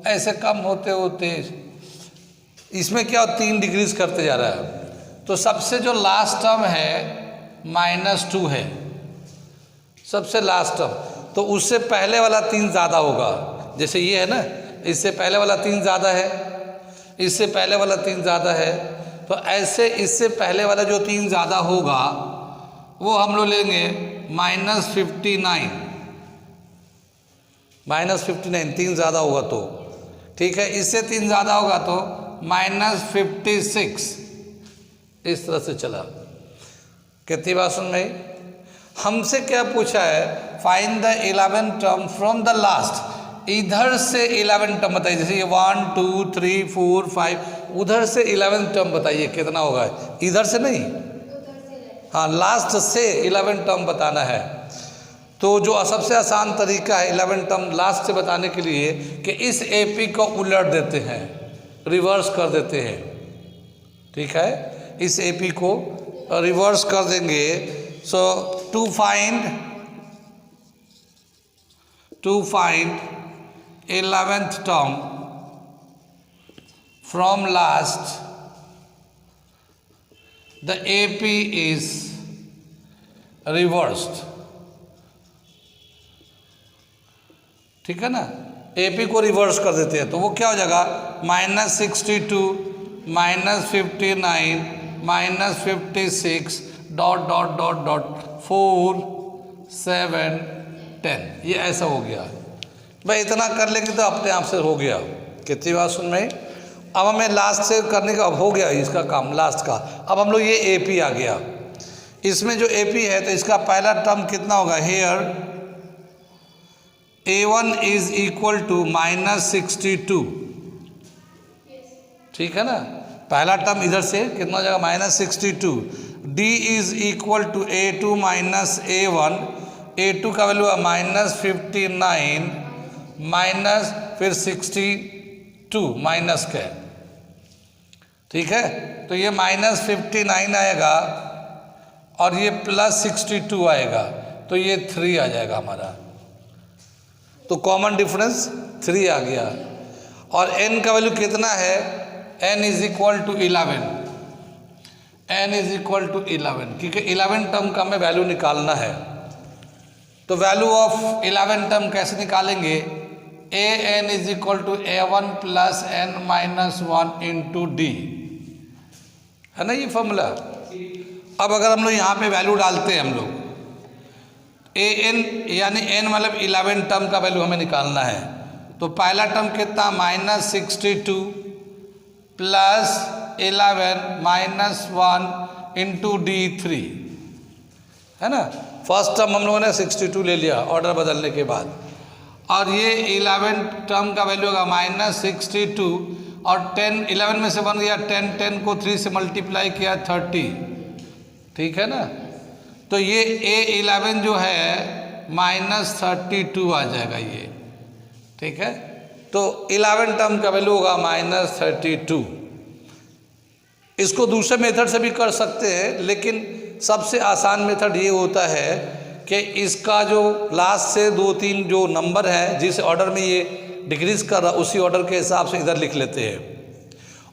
ऐसे कम होते होते इसमें क्या 3 डिग्रीज करते जा रहा है। तो सबसे जो लास्ट टर्म है -2 है, सबसे लास्ट टर्म, तो उससे पहले वाला 3 ज़्यादा होगा। जैसे ये है ना, इससे पहले वाला 3 ज़्यादा है, इससे पहले वाला 3 ज़्यादा है, तो ऐसे इससे पहले वाला जो 3 ज़्यादा होगा वो हम लोग लेंगे -59, -59 3 ज़्यादा होगा तो ठीक है। इससे 3 ज़्यादा होगा तो -56। इस तरह से चला। कितनी बात सुन में हमसे क्या पूछा है, find the 11th term from the last. इधर से 11 टर्म बताइए, जैसे ये 1 2 3 4 5, उधर से 11 टर्म बताइए कितना होगा। इधर से नहीं, हाँ लास्ट से 11 टर्म बताना है। तो जो सबसे आसान तरीका है 11 टर्म लास्ट से बताने के लिए कि इस AP को उलट देते हैं, रिवर्स कर देते हैं। ठीक है, इस AP को रिवर्स कर देंगे। So to find 11th term from last the AP is reversed. ठीक है ना, AP को रिवर्स कर देते हैं तो वो क्या हो जाएगा -62 -59 -56 डॉट डॉट डॉट डॉट 4 7 10। ये ऐसा हो गया भाई। इतना कर लेंगे तो अपने आप से हो गया। कितनी बात सुन में। अब हमें लास्ट से करने का अब हो गया इसका काम लास्ट का। अब हम लोग ये AP आ गया, इसमें जो AP है तो इसका पहला टर्म कितना होगा, hair A1 is equal to -62। ठीक है ना, पहला टर्म इधर से कितना हो जाएगा -62। D is equal to A2 minus A1। A2 का वैल्यू है -59 माइनस फिर 62 माइनस का। ठीक है, तो ये -59 आएगा और ये +62 आएगा, तो ये 3 आ जाएगा हमारा। तो कॉमन डिफरेंस 3 आ गया। और n का वैल्यू कितना है, n is equal to 11। n is equal to 11 क्योंकि 11 टर्म का हमें वैल्यू निकालना है। तो वैल्यू ऑफ 11 टर्म कैसे निकालेंगे, an is equal to A1 plus n minus 1 into D, है ना ये फॉर्मूला। अब अगर हम लोग यहाँ पे वैल्यू डालते हैं, हम लोग an यानी n मतलब 11 टर्म का वैल्यू हमें निकालना है। तो पहला टर्म कितना -62 प्लस 11 माइनस 1 इंटू D3, है ना। फर्स्ट टर्म हम लोगों ने 62 ले लिया ऑर्डर बदलने के बाद, और ये 11 टर्म का वैल्यू होगा -62 और 10 11 में से बन गया 10 को 3 से मल्टीप्लाई किया 30। ठीक है ना, तो ये A11 जो है -32 आ जाएगा ये। ठीक है, तो 11 टर्म का वैल्यू होगा -32। इसको दूसरे मेथड से भी कर सकते हैं, लेकिन सबसे आसान मेथड ये होता है कि इसका जो लास्ट से 2-3 जो नंबर है जिस ऑर्डर में ये डिक्रीज कर रहा उसी ऑर्डर के हिसाब से इधर लिख लेते हैं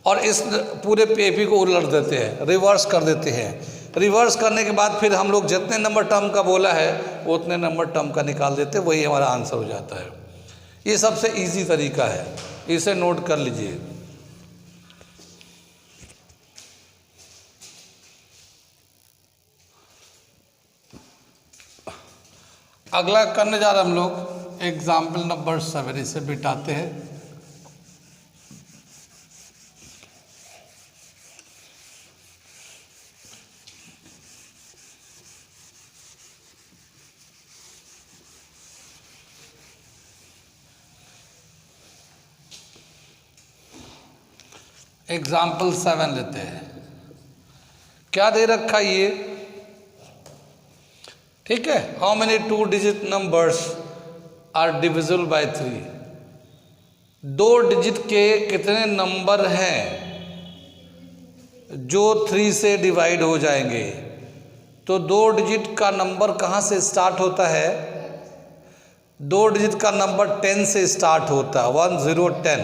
और इस पूरे AP को उलट देते हैं, रिवर्स कर देते हैं। रिवर्स करने के बाद फिर हम लोग जितने नंबर टर्म का बोला है उतने नंबर टर्म का निकाल देते, वही हमारा आंसर हो जाता है। ये सबसे इजी तरीका है, इसे नोट कर लीजिए। अगला करने जा रहे हम लोग एग्जाम्पल नंबर 7, इसे बिठाते हैं। एग्जाम्पल 7 लेते हैं। क्या दे रखा ये, ठीक है। How many 2 digit numbers are divisible by 3? 2 digit के कितने नंबर हैं जो 3 से डिवाइड हो जाएंगे? तो 2 डिजिट का नंबर कहाँ से स्टार्ट होता है? 2 डिजिट का नंबर 10 से स्टार्ट होता है, 1 0 10,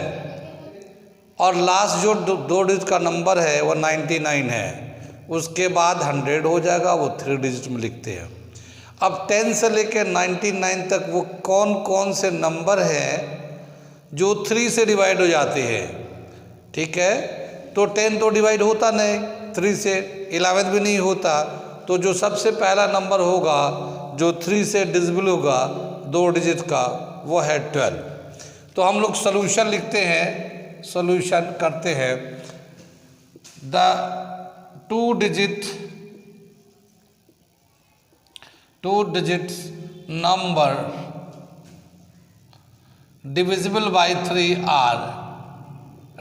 और लास्ट जो 2 डिजिट का नंबर है वो 99 है। उसके बाद 100 हो जाएगा, वो 3 डिजिट में लिखते हैं। अब 10 से लेकर 99 तक वो कौन कौन से नंबर हैं जो 3 से डिवाइड हो जाते हैं? ठीक है, तो 10 तो डिवाइड होता नहीं 3 से, 11 भी नहीं होता। तो जो सबसे पहला नंबर होगा जो 3 से डिविजिबल होगा 2 डिजिट का, वो है 12। तो हम लोग सॉल्यूशन लिखते हैं, सॉल्यूशन करते हैं। The 2 digit number divisible by 3 are,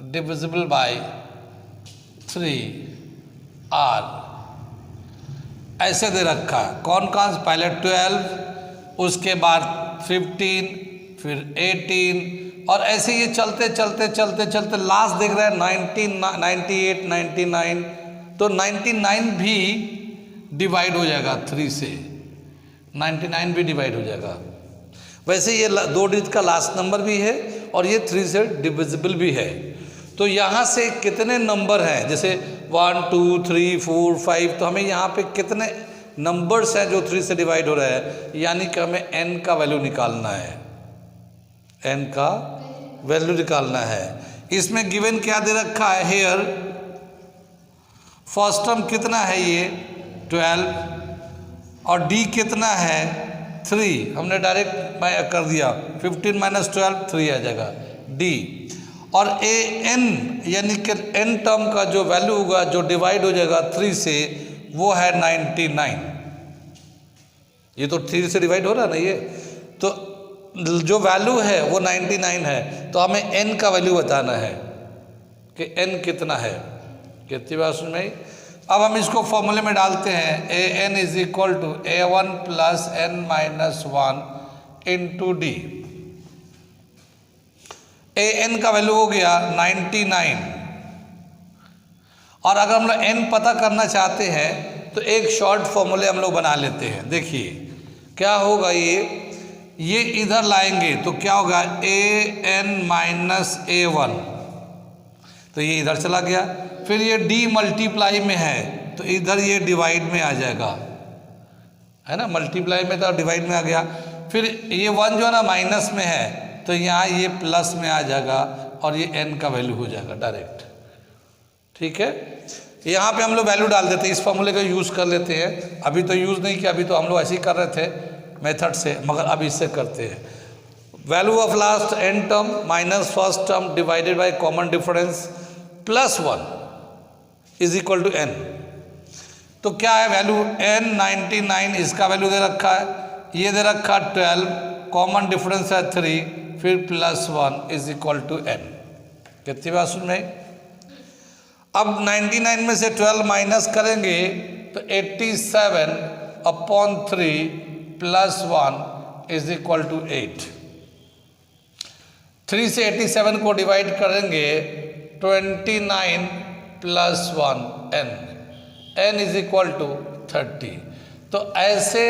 divisible by 3 are, ऐसे दे रखा है। कौन कौन से? पहले 12, उसके बाद 15, फिर 18, और ऐसे ये चलते चलते चलते चलते लास्ट देख रहे हैं 98, 99। तो 99 भी डिवाइड हो जाएगा 3 से, 99 भी डिवाइड हो जाएगा। वैसे ये 2 डिजिट का लास्ट नंबर भी है और ये 3 से डिविजिबल भी है। तो यहाँ से कितने नंबर हैं, जैसे 1 2 3 4 5, तो हमें यहाँ पे कितने नंबर्स हैं जो 3 से डिवाइड हो रहे हैं? यानी कि हमें n का वैल्यू निकालना है, n का वैल्यू निकालना है। इसमें गिवन क्या दे रखा है? हेयर फर्स्ट टर्म कितना है? ये 12, और d कितना है? 3। हमने डायरेक्ट कर दिया, 15 - 12 3 आ जाएगा d। और a n यानी कि n टर्म का जो वैल्यू होगा जो डिवाइड हो जाएगा 3 से, वो है 99। ये तो 3 से डिवाइड हो रहा है ना, ये तो जो वैल्यू है वो 99 है। तो हमें n का वैल्यू बताना है कि n कितना है। कितनी बात सुन में? अब हम इसको फॉर्मूले में डालते हैं। an is equal to a1 plus n minus 1 into d. an का वैल्यू हो गया 99, और अगर हम लोग n पता करना चाहते हैं तो एक शॉर्ट फॉर्मूले हम लोग बना लेते हैं। देखिए क्या होगा, ये इधर लाएंगे तो क्या होगा? an माइनस a1, तो ये इधर चला गया। फिर ये d मल्टीप्लाई में है तो इधर ये डिवाइड में आ जाएगा, है ना, मल्टीप्लाई में था डिवाइड में आ गया। फिर ये 1 जो है ना माइनस में है तो यहाँ ये प्लस में आ जाएगा और ये n का वैल्यू हो जाएगा डायरेक्ट। ठीक है, यहाँ पे हम लोग वैल्यू डाल देते हैं, इस फॉर्मूले का यूज़ कर लेते हैं। अभी तो यूज़ नहीं किया, अभी तो हम लोग ऐसे ही कर रहे थे मेथड से, मगर अब इससे करते हैं। Value of last n term minus first term divided by common difference plus 1 is equal to n। तो क्या है वैल्यू? n 99, इसका वैल्यू दे रखा है, ये दे रखा 12, कॉमन डिफरेंस है 3, फिर plus 1 is equal to n। कितनी बात सुन में? अब 99 में से 12 माइनस करेंगे तो 87/3 प्लस 1 इज इक्वल टू 8। 3 से 87 को डिवाइड करेंगे 29 plus 1 n is equal to 30। तो ऐसे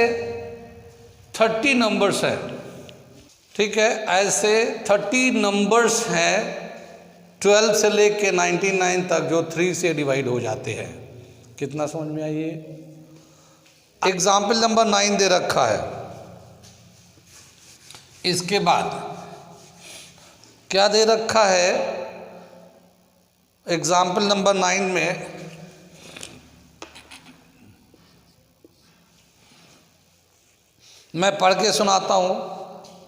30 नंबर्स हैं। ठीक है, ऐसे 30 नंबर्स हैं 12 से लेके 99 तक जो 3 से डिवाइड हो जाते हैं। कितना समझ में आई? एग्जाम्पल नंबर 9 दे रखा है। इसके बाद क्या दे रखा है? एग्जाम्पल नंबर 9 में मैं पढ़ के सुनाता हूँ।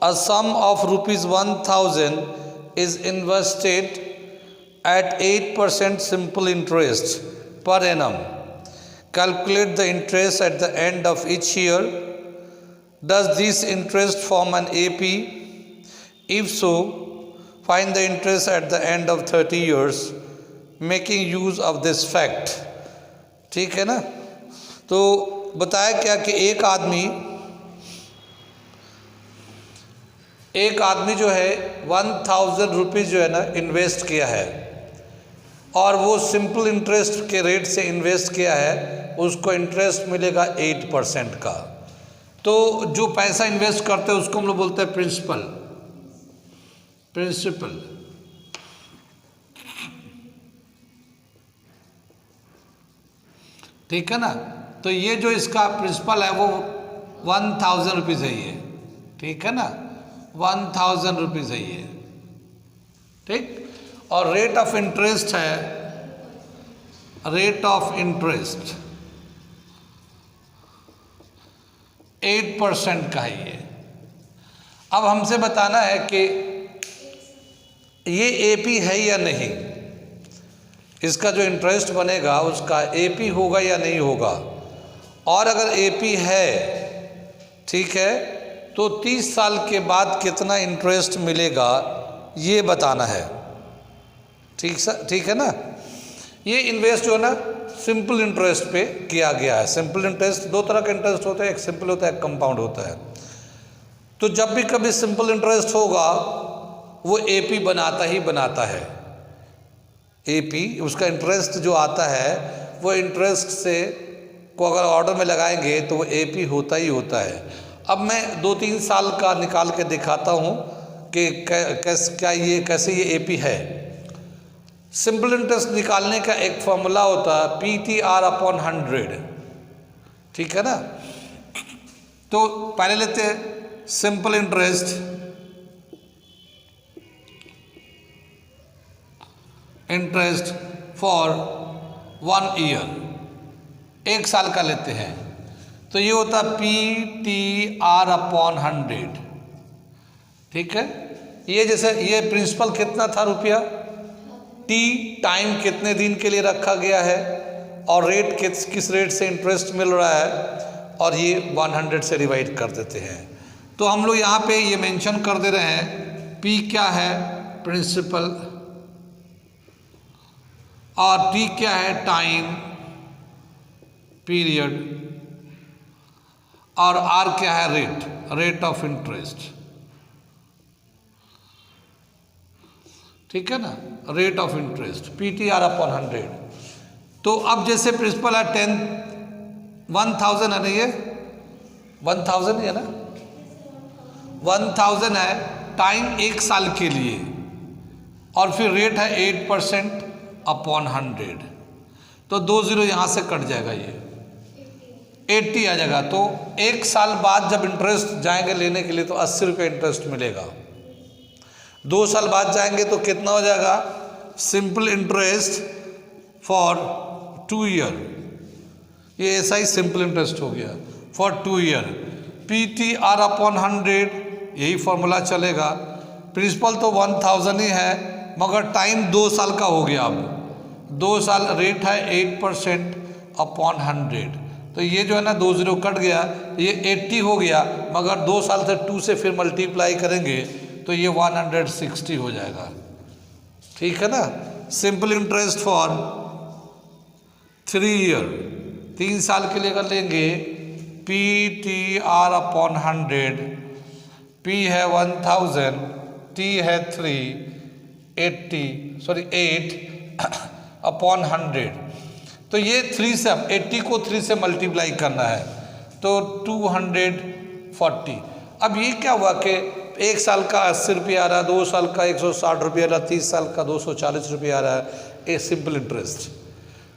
A sum of ₹1000 is invested at 8% simple interest per annum. Calculate the interest at the end of each year. Does this interest form an AP? If so, find the interest at the end of 30 years, making use of this fact. ठीक है ना? तो बताया क्या कि एक आदमी जो है 1000 रुपीज़ जो है ना इन्वेस्ट किया है, और वो सिंपल इंटरेस्ट के रेट से इन्वेस्ट किया है, उसको इंटरेस्ट मिलेगा 8% का। तो जो पैसा इन्वेस्ट करते हैं उसको हम लोग बोलते हैं प्रिंसिपल। ठीक है ना? तो ये जो इसका प्रिंसिपल है वो 1000 रुपीज़ है ये। ठीक है ना? 1000 रुपीज़ है ये। ठीक। और रेट ऑफ इंटरेस्ट है, रेट ऑफ इंटरेस्ट 8% का है ये। अब हमसे बताना है कि ये एपी है या नहीं, इसका जो इंटरेस्ट बनेगा उसका एपी होगा या नहीं होगा। और अगर एपी है, ठीक है, तो 30 साल के बाद कितना इंटरेस्ट मिलेगा ये बताना है। ठीक है ना? ये इन्वेस्ट जो है ना सिंपल इंटरेस्ट पे किया गया है। सिंपल इंटरेस्ट, दो तरह का इंटरेस्ट होता है, एक सिंपल होता है, एक कंपाउंड होता है। तो जब भी कभी सिंपल इंटरेस्ट होगा वो एपी बनाता ही बनाता है। एपी उसका इंटरेस्ट जो आता है वो इंटरेस्ट से को अगर ऑर्डर में लगाएंगे तो वो एपी होता ही होता है। अब मैं 2-3 साल का निकाल के दिखाता हूँ कि कैसे ये एपी है। सिंपल इंटरेस्ट निकालने का एक फॉर्मूला होता है PTR/100। ठीक है ना? तो पहले लेते हैं सिंपल इंटरेस्ट, फॉर 1 ईयर, 1 साल का लेते हैं। तो ये होता है PTR/100। ठीक है? ये जैसे ये प्रिंसिपल कितना था रुपया, टी टाइम कितने दिन के लिए रखा गया है, और रेट किस रेट से इंटरेस्ट मिल रहा है, और ये 100 से डिवाइड कर देते हैं। तो हम लोग यहाँ पे ये मेंशन कर दे रहे हैं पी क्या है, प्रिंसिपल, और टी क्या है, टाइम पीरियड, और आर क्या है, रेट ऑफ इंटरेस्ट। ठीक है ना? Rate of interest PTR/100। तो अब जैसे प्रिंसिपल है 1000 है ना, ये 1000 ही है ना, 1000 है, टाइम 1 साल के लिए, और फिर रेट है 8%/100। तो 2 0 यहाँ से कट जाएगा, ये 80 आ जाएगा। तो 1 साल बाद जब इंटरेस्ट जाएंगे लेने के लिए तो 80 रुपये इंटरेस्ट मिलेगा। 2 साल बाद जाएंगे तो कितना हो जाएगा, सिंपल इंटरेस्ट फॉर 2 ईयर, ये ऐसा ही सिंपल इंटरेस्ट हो गया फॉर 2 ईयर, PTR/100, यही फॉर्मूला चलेगा। प्रिंसिपल तो 1000 ही है, मगर टाइम 2 साल का हो गया। अब 2 साल, रेट है 8%/100। तो ये जो है ना 2 0 कट गया, ये 80 हो गया, मगर 2 साल से 2 से फिर मल्टीप्लाई करेंगे तो ये 160 हो जाएगा। ठीक है ना? सिंपल इंटरेस्ट फॉर 3 ईयर, 3 साल के लिए कर लेंगे PTR/100, P है 1000, T है 8/100। तो ये 3 से 80 को 3 से मल्टीप्लाई करना है तो 240। अब ये क्या हुआ कि 1 साल का 80 रुपये आ रहा है, 2 साल का 160 रुपये आ रहा है, 30 साल का 240 रुपये आ रहा है, ए सिंपल इंटरेस्ट।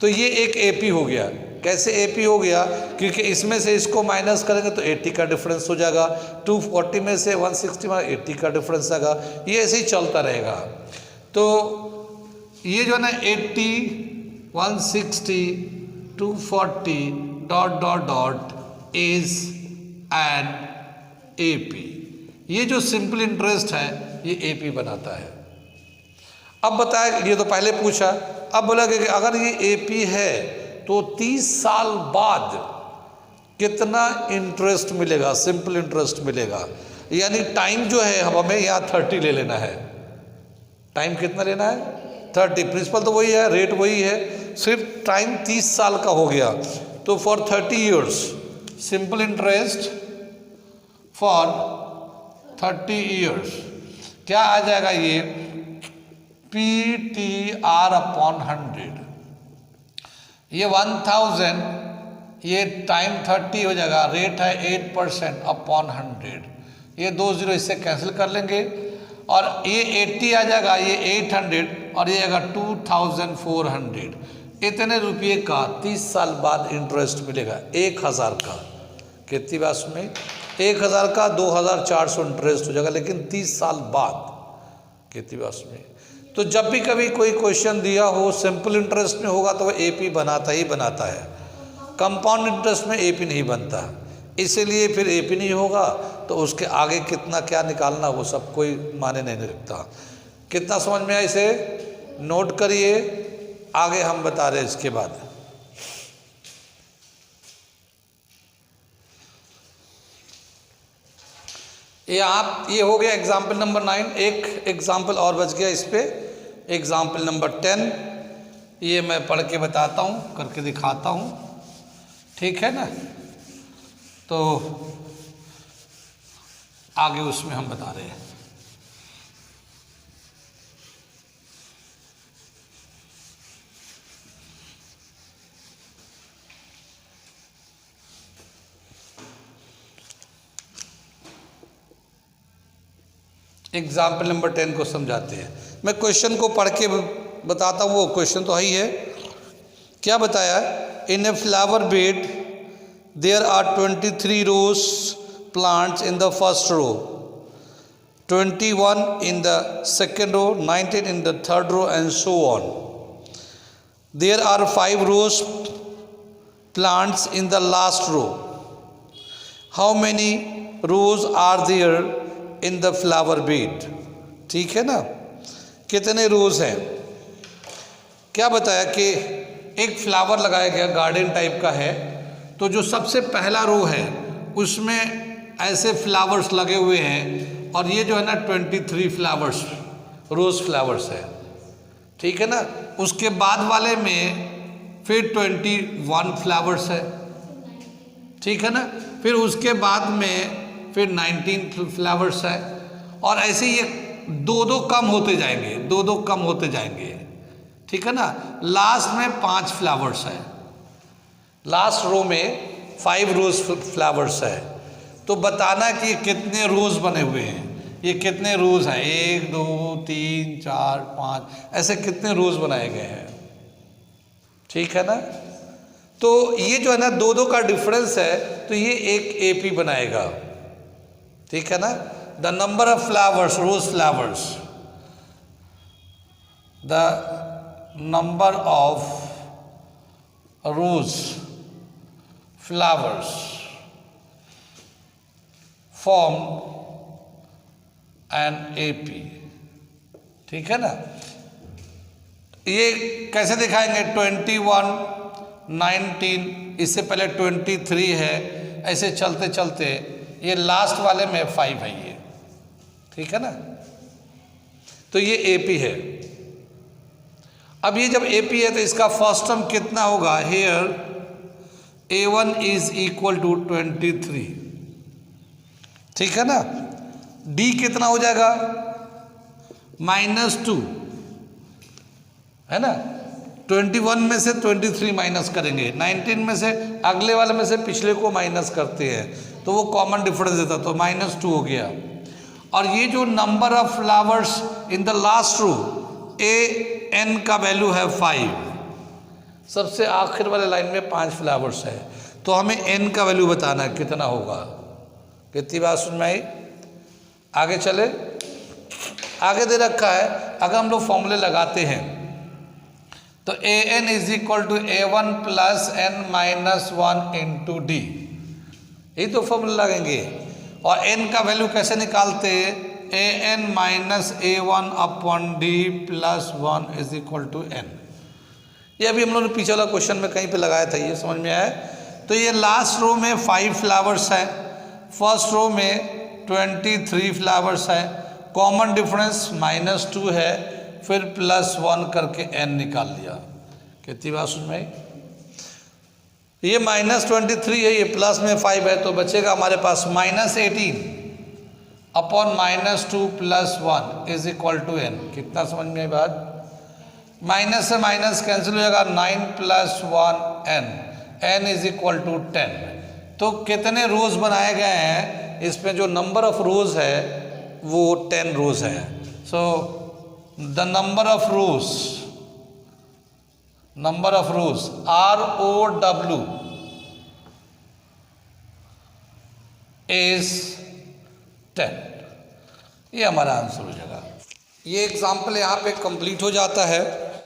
तो ये एक एपी हो गया। कैसे एपी हो गया? क्योंकि इसमें से इसको माइनस करेंगे तो 80 का डिफरेंस हो जाएगा, 240 में से 160 में 80 का डिफरेंस आएगा, ये ऐसे ही चलता रहेगा। तो ये जो है ना 80, 160, 240 ... इज एन AP। ये जो सिंपल इंटरेस्ट है ये AP बनाता है। अब बताया, ये तो पहले पूछा, अब बोला कि अगर ये AP है तो 30 साल बाद कितना इंटरेस्ट मिलेगा, सिंपल इंटरेस्ट मिलेगा। यानी टाइम जो है हमें यहाँ 30 ले लेना है। टाइम कितना लेना है? 30। प्रिंसिपल तो वही है, रेट वही है, सिर्फ टाइम 30 साल का हो गया। तो for 30 years simple interest for 30 years क्या आ जाएगा? ये PTR अपॉन 100। ये 1000, ये टाइम 30 हो जाएगा, रेट है 8% अपॉन 100। ये 2 जीरो इससे कैंसिल कर लेंगे और ये 80 आ जाएगा, ये 800 और ये आएगा 2400। इतने रुपये का 30 साल बाद इंटरेस्ट मिलेगा 1000 का। कितनी बात में? 1000 का 2400 इंटरेस्ट हो जाएगा, लेकिन 30 साल बाद। कितनी बात में? तो जब भी कभी कोई क्वेश्चन दिया हो सिंपल इंटरेस्ट में होगा तो वह AP बनाता ही बनाता है, कंपाउंड इंटरेस्ट में AP नहीं बनता। इसीलिए फिर AP नहीं होगा तो उसके आगे कितना क्या निकालना वो सब कोई माने नहीं रखता। कितना समझ में आया? इसे नोट करिए, आगे हम बता रहे हैं इसके बाद। ये हो गया एग्जाम्पल नंबर 9। एक एग्जाम्पल और बच गया इस पे, एग्जाम्पल नंबर 10। ये मैं पढ़ के बताता हूँ, करके दिखाता हूँ, ठीक है ना? तो आगे उसमें हम बता रहे हैं। एग्जाम्पल नंबर 10 को समझाते हैं। मैं क्वेश्चन को पढ़ के बताता हूँ, वो क्वेश्चन तो है ही है। क्या बताया? In a flower bed there are 23 rose plants in the first row, 21 in the second row, 19 in the third row, and so on. There are 5 rows plants in the last row. How many rows are there in the flower bed? ठीक है ना? कितने रोज हैं? क्या बताया कि एक flower लगाया गया, गार्डन टाइप का है, तो जो सबसे पहला रो है उसमें ऐसे फ्लावर्स लगे हुए हैं और ये जो है ना 23 फ्लावर्स, रोज फ्लावर्स है, ठीक है ना? उसके बाद वाले में फिर 21 फ्लावर्स है, ठीक है ना? फिर उसके बाद में फिर 19 फ्लावर्स है और ऐसे ये दो कम होते जाएंगे, दो कम होते जाएंगे, ठीक है ना? लास्ट में 5 फ्लावर्स है, लास्ट रो में 5 रोज फ्लावर्स है। तो बताना कि ये कितने रोज बने हुए हैं, ये कितने रोज हैं, 1 2 3 4 5 ऐसे कितने रोज बनाए गए हैं, ठीक है ना? तो ये जो है ना दो का डिफरेंस है, तो ये एक AP बनाएगा, ठीक है ना? The number of flowers, rose flowers, the number of rose flowers form an AP, ठीक है ना? ये कैसे दिखाएंगे? 21 19, इससे पहले 23 है, ऐसे चलते चलते ये लास्ट वाले में 5 है ये, ठीक है ना? तो ये AP है। अब ये जब AP है तो इसका फर्स्ट टर्म कितना होगा? Hair A1 is equal to 23, ठीक है ना? D कितना हो जाएगा? -2, है ना? 21 में से 23 माइनस करेंगे, 19 में से अगले वाले में से पिछले को माइनस करते हैं तो वो कॉमन डिफरेंस देता, तो -2 हो गया। और ये जो number of flowers in the last row, AN का वैल्यू है 5, सबसे आखिर वाले लाइन में 5 फ्लावर्स है, तो हमें N का वैल्यू बताना है कितना होगा। कितनी बात सुन में आई? आगे चले, आगे दे रखा है, अगर हम लोग फॉर्मूले लगाते हैं तो AN is equal to A1 plus N -1 into D, यही तो फॉर्मूला लगेंगे। और n का वैल्यू कैसे निकालते? A N minus A one upon D plus one is equal to N. ये अभी हम लोगों ने पीछे वाला क्वेश्चन में कहीं पे लगाया था, ये समझ में आया? तो ये लास्ट रो में 5 फ्लावर्स हैं, फर्स्ट रो में 23 फ्लावर्स हैं, कॉमन डिफरेंस -2 है, फिर +1 करके n निकाल लिया। कितनी बात सुन में? ये -23 है, ये प्लस में 5 है, तो बचेगा हमारे पास -18 upon -2 + 1 is equal to n। कितना समझ में आई बात? माइनस से माइनस कैंसिल हो जाएगा, 9 + 1 n, n is equal to 10। तो कितने रोज बनाए गए हैं? इसमें जो नंबर ऑफ रोज है वो 10 रोज है। So the number of rose ROW is 10। ये हमारा आंसर हो जाएगा। ये एग्जाम्पल यहाँ पे कंप्लीट हो जाता है।